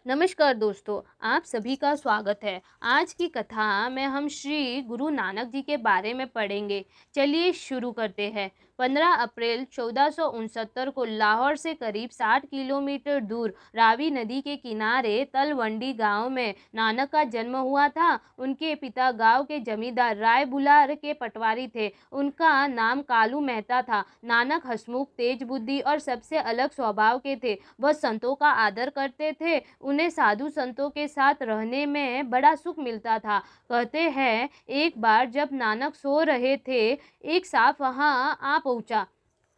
नमस्कार दोस्तों, आप सभी का स्वागत है। आज की कथा में हम श्री गुरु नानक जी के बारे में पढ़ेंगे। चलिए शुरू करते हैं। 15 अप्रैल 1469 को लाहौर से करीब 60 किलोमीटर दूर रावी नदी के किनारे तलवंडी गांव में नानक का जन्म हुआ था। उनके पिता गांव के जमींदार राय बुलार के पटवारी थे। उनका नाम कालू मेहता था। नानक हंसमुख, तेज बुद्धि और सबसे अलग स्वभाव के थे। वह संतों का आदर करते थे। उन्हें साधु संतों के साथ रहने में बड़ा सुख मिलता था। कहते हैं, एक बार जब नानक सो रहे थे, एक सांप वहां आ पहुंचा।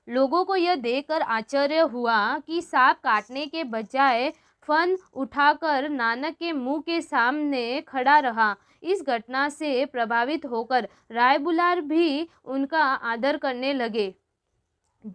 लोगों को यह देखकर आश्चर्य हुआ कि सांप काटने के बजाय फन उठाकर नानक के मुंह के सामने खड़ा रहा। इस घटना से प्रभावित होकर राय बुलार भी उनका आदर करने लगे।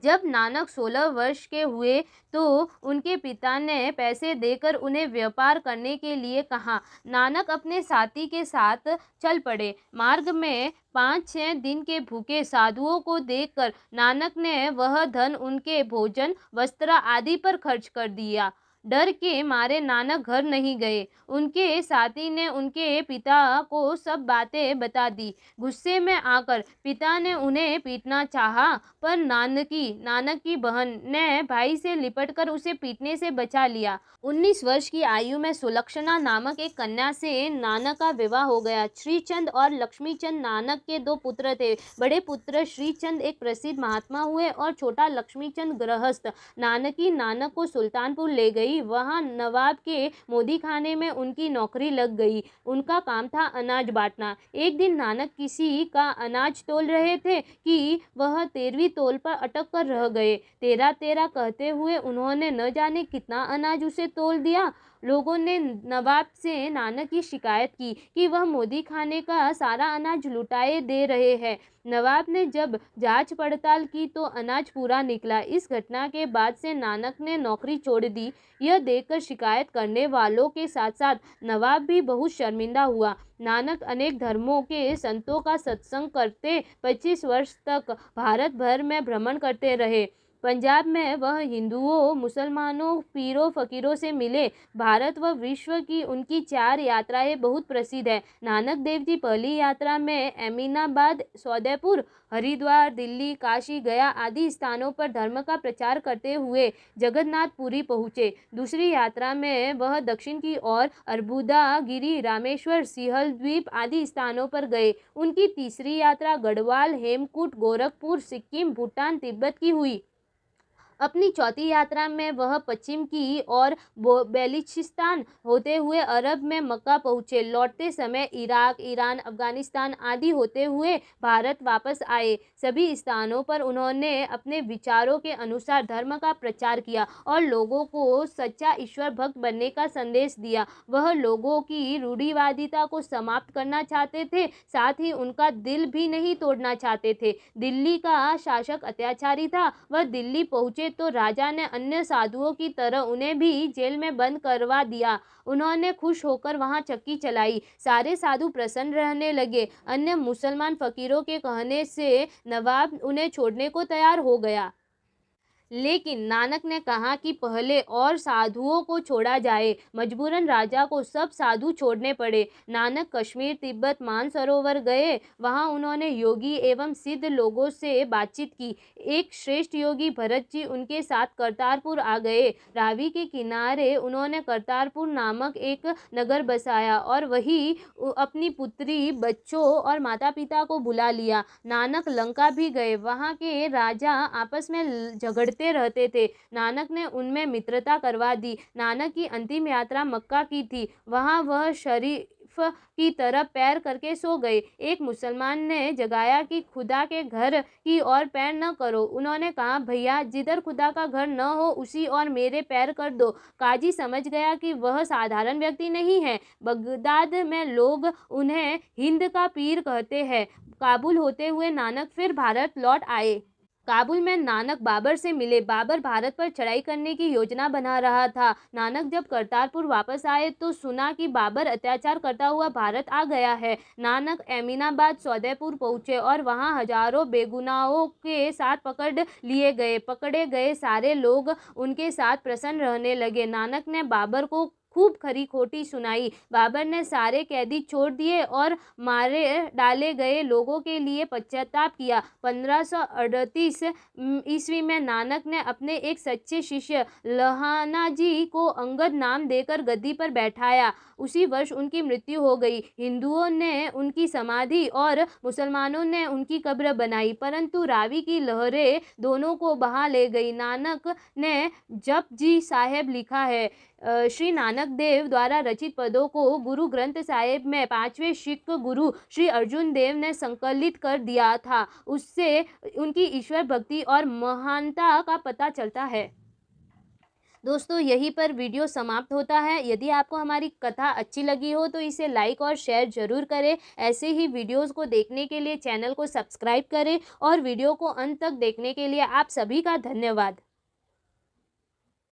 जब नानक 16 वर्ष के हुए तो उनके पिता ने पैसे देकर उन्हें व्यापार करने के लिए कहा। नानक अपने साथी के साथ चल पड़े। मार्ग में 5-6 दिन के भूखे साधुओं को देखकर नानक ने वह धन उनके भोजन, वस्त्र आदि पर खर्च कर दिया। डर के मारे नानक घर नहीं गए। उनके साथी ने उनके पिता को सब बातें बता दी। गुस्से में आकर पिता ने उन्हें पीटना चाहा, पर नानक की बहन ने भाई से लिपटकर उसे पीटने से बचा लिया। 19 वर्ष की आयु में सुलक्षणा नामक एक कन्या से नानक का विवाह हो गया। श्रीचंद और लक्ष्मीचंद नानक के 2 पुत्र थे। बड़े पुत्र श्रीचंद एक प्रसिद्ध महात्मा हुए और छोटा लक्ष्मीचंद गृहस्थ। नानक को सुल्तानपुर ले गई। वहां नवाब के मोदी खाने में उनकी नौकरी लग गई। उनका काम था अनाज बांटना। एक दिन नानक किसी का अनाज तोल रहे थे कि वह 13वीं तोल पर अटक कर रह गए। 13-13 कहते हुए उन्होंने न जाने कितना अनाज उसे तोल दिया। लोगों ने नवाब से नानक की शिकायत की कि वह मोदी खाने का सारा अनाज लुटाए दे रहे हैं। नवाब ने जब जांच पड़ताल की तो अनाज पूरा निकला। इस घटना के बाद से नानक ने नौकरी छोड़ दी। यह देखकर शिकायत करने वालों के साथ साथ नवाब भी बहुत शर्मिंदा हुआ। नानक अनेक धर्मों के संतों का सत्संग करते 25 वर्ष तक भारत भर में भ्रमण करते रहे। पंजाब में वह हिंदुओं, मुसलमानों, पीरों फकीरों से मिले। भारत व विश्व की उनकी 4 यात्राएं बहुत प्रसिद्ध है। नानक देव जी पहली यात्रा में अमीनाबाद, सौदेपुर, हरिद्वार, दिल्ली, काशी, गया आदि स्थानों पर धर्म का प्रचार करते हुए जगन्नाथपुरी पहुँचे। दूसरी यात्रा में वह दक्षिण की ओर अर्बुदा गिरी, रामेश्वर, सिंहल द्वीप आदि स्थानों पर गए। उनकी तीसरी यात्रा गढ़वाल, हेमकूट, गोरखपुर, सिक्किम, भूटान, तिब्बत की हुई। अपनी चौथी यात्रा में वह पश्चिम की ओर बेलूचिस्तान होते हुए अरब में मक्का पहुँचे। लौटते समय इराक, ईरान, अफगानिस्तान आदि होते हुए भारत वापस आए। सभी स्थानों पर उन्होंने अपने विचारों के अनुसार धर्म का प्रचार किया और लोगों को सच्चा ईश्वर भक्त बनने का संदेश दिया। वह लोगों की रूढ़िवादिता को समाप्त करना चाहते थे, साथ ही उनका दिल भी नहीं तोड़ना चाहते थे। दिल्ली का शासक अत्याचारी था। वह दिल्ली पहुँचे तो राजा ने अन्य साधुओं की तरह उन्हें भी जेल में बंद करवा दिया। उन्होंने खुश होकर वहां चक्की चलाई। सारे साधु प्रसन्न रहने लगे। अन्य मुसलमान फकीरों के कहने से नवाब उन्हें छोड़ने को तैयार हो गया। लेकिन नानक ने कहा कि पहले और साधुओं को छोड़ा जाए। मजबूरन राजा को सब साधु छोड़ने पड़े। नानक कश्मीर, तिब्बत, मानसरोवर गए। वहां उन्होंने योगी एवं सिद्ध लोगों से बातचीत की। एक श्रेष्ठ योगी भरत जी उनके साथ करतारपुर आ गए। रावी के किनारे उन्होंने करतारपुर नामक एक नगर बसाया और वही अपनी पुत्री, बच्चों और माता पिता को बुला लिया। नानक लंका भी गए। वहां के राजा आपस में झगड़ते रहते थे। नानक ने उनमें मित्रता करवा दी। नानक की अंतिम यात्रा मक्का की थी। वहां वह शरीफ की तरफ पैर करके सो गए। एक मुसलमान ने जगाया कि खुदा के घर की ओर पैर न करो। उन्होंने कहा, भैया, जिधर खुदा का घर न हो उसी ओर मेरे पैर कर दो। काजी समझ गया कि वह साधारण व्यक्ति नहीं है। बगदाद में लोग उन्हें हिंद का पीर कहते हैं। काबुल होते हुए नानक फिर भारत लौट आए। काबुल में नानक बाबर से मिले। बाबर भारत पर चढ़ाई करने की योजना बना रहा था। नानक जब करतारपुर वापस आए तो सुना कि बाबर अत्याचार करता हुआ भारत आ गया है। नानक अमीनाबाद, सौदेपुर पहुंचे और वहां हजारों बेगुनाहों के साथ पकड़ लिए गए। पकड़े गए सारे लोग उनके साथ प्रसन्न रहने लगे। नानक ने बाबर को खूब खरी खोटी सुनाई। बाबर ने सारे कैदी छोड़ दिए और मारे डाले गए लोगों के लिए पश्चाताप किया। 1538 ईस्वी में नानक ने अपने एक सच्चे शिष्य लहाना जी को अंगद नाम देकर गद्दी पर बैठाया। उसी वर्ष उनकी मृत्यु हो गई। हिंदुओं ने उनकी समाधि और मुसलमानों ने उनकी कब्र बनाई, परंतु रावी की लहरें दोनों को बहा ले गई। नानक ने जपजी साहेब लिखा है। श्री नानक देव द्वारा रचित पदों को गुरु ग्रंथ साहिब में 5वें सिख गुरु श्री अर्जुन देव ने संकलित कर दिया था। उससे उनकी ईश्वर भक्ति और महानता का पता चलता है। दोस्तों, यहीं पर वीडियो समाप्त होता है। यदि आपको हमारी कथा अच्छी लगी हो तो इसे लाइक और शेयर जरूर करें। ऐसे ही वीडियोस को देखने के लिए चैनल को सब्सक्राइब करें और वीडियो को अंत तक देखने के लिए आप सभी का धन्यवाद।